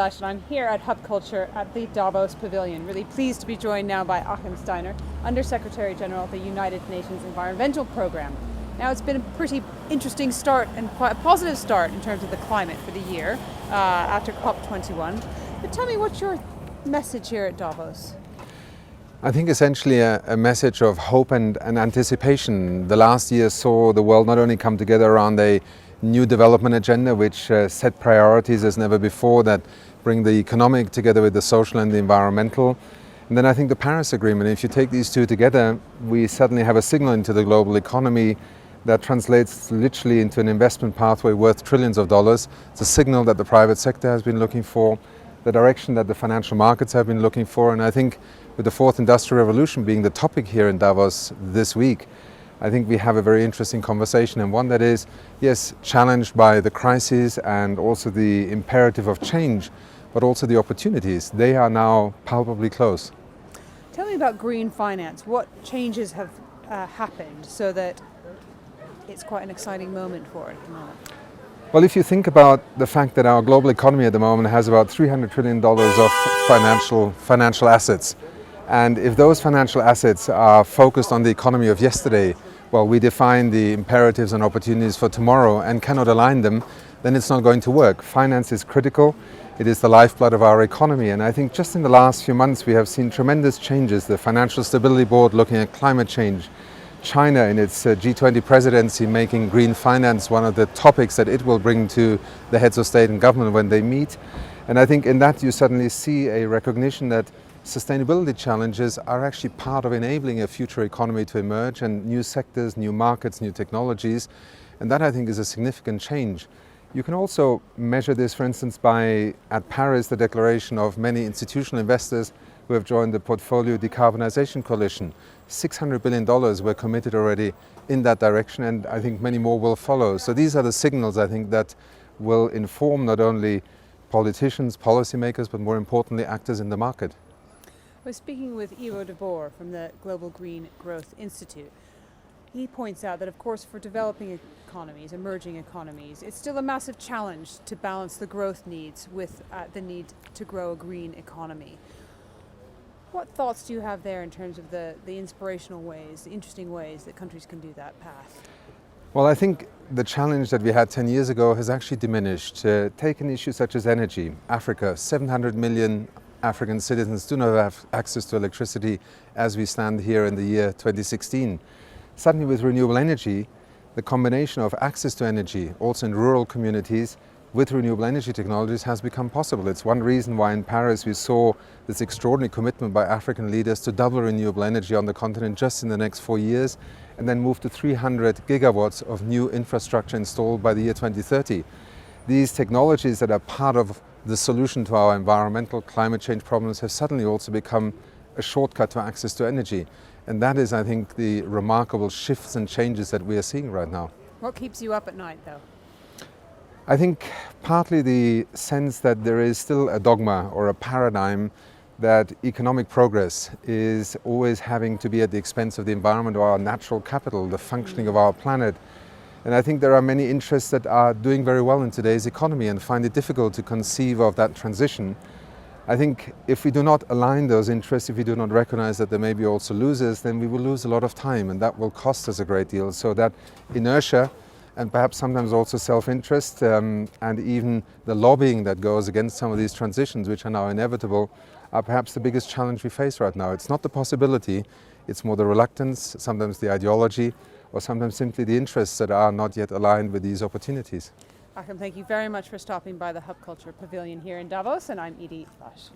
Flash, and I'm here at Hub Culture at the Davos Pavilion. Really pleased to be joined now by Achim Steiner, Under-Secretary General of the United Nations Environmental Programme. Now, it's been a pretty interesting start and quite a positive start in terms of the climate for the year after COP21. But tell me, what's your message here at Davos? I think essentially a message of hope and anticipation. The last year saw the world not only come together around a new development agenda which set priorities as never before that bring the economic together with the social and the environmental. And then I think the Paris Agreement, if you take these two together, we suddenly have a signal into the global economy that translates literally into an investment pathway worth trillions of dollars. It's a signal that the private sector has been looking for, the direction that the financial markets have been looking for. And I think with the fourth industrial revolution being the topic here in Davos this week, I think we have a very interesting conversation, and one that is, yes, challenged by the crisis and also the imperative of change, but also the opportunities. They are now palpably close. Tell me about green finance. What changes have happened so that it's quite an exciting moment for it at the moment? Well, if you think about the fact that our global economy at the moment has about $300 trillion of financial assets, and if those financial assets are focused on the economy of yesterday, well, we define the imperatives and opportunities for tomorrow and cannot align them, then it's not going to work. Finance is critical. It is the lifeblood of our economy. And I think just in the last few months, we have seen tremendous changes. The Financial Stability Board looking at climate change, China in its G20 presidency making green finance one of the topics that it will bring to the heads of state and government when they meet. And I think in that you suddenly see a recognition that sustainability challenges are actually part of enabling a future economy to emerge, and new sectors, new markets, new technologies. And that, I think, is a significant change. You can also measure this, for instance, by, at Paris, the declaration of many institutional investors who have joined the Portfolio Decarbonization Coalition. $600 billion were committed already in that direction, and I think many more will follow. So these are the signals, I think, that will inform not only politicians, policymakers, but more importantly, actors in the market. I was speaking with Ivo de Boer from the Global Green Growth Institute. He points out that, of course, for developing economies, emerging economies, it's still a massive challenge to balance the growth needs with the need to grow a green economy. What thoughts do you have there in terms of the inspirational ways, the interesting ways that countries can do that path? Well, I think the challenge that we had 10 years ago has actually diminished. Take an issue such as energy. Africa, 700 million African citizens do not have access to electricity as we stand here in the year 2016. Suddenly with renewable energy, the combination of access to energy, also in rural communities, with renewable energy technologies has become possible. It's one reason why in Paris we saw this extraordinary commitment by African leaders to double renewable energy on the continent just in the next 4 years, and then move to 300 gigawatts of new infrastructure installed by the year 2030. These technologies that are part of the solution to our environmental climate change problems have suddenly also become a shortcut to access to energy. And that is, I think, the remarkable shifts and changes that we are seeing right now. What keeps you up at night, though? I think partly the sense that there is still a dogma or a paradigm that economic progress is always having to be at the expense of the environment or our natural capital, the functioning of our planet. And I think there are many interests that are doing very well in today's economy and find it difficult to conceive of that transition. I think if we do not align those interests, if we do not recognize that there may be also losers, then we will lose a lot of time, and that will cost us a great deal. So that inertia and perhaps sometimes also self-interest and even the lobbying that goes against some of these transitions, which are now inevitable, are perhaps the biggest challenge we face right now. It's not the possibility, it's more the reluctance, sometimes the ideology, or sometimes simply the interests that are not yet aligned with these opportunities. Achim, thank you very much for stopping by the Hub Culture Pavilion here in Davos, and I'm Edie Flash.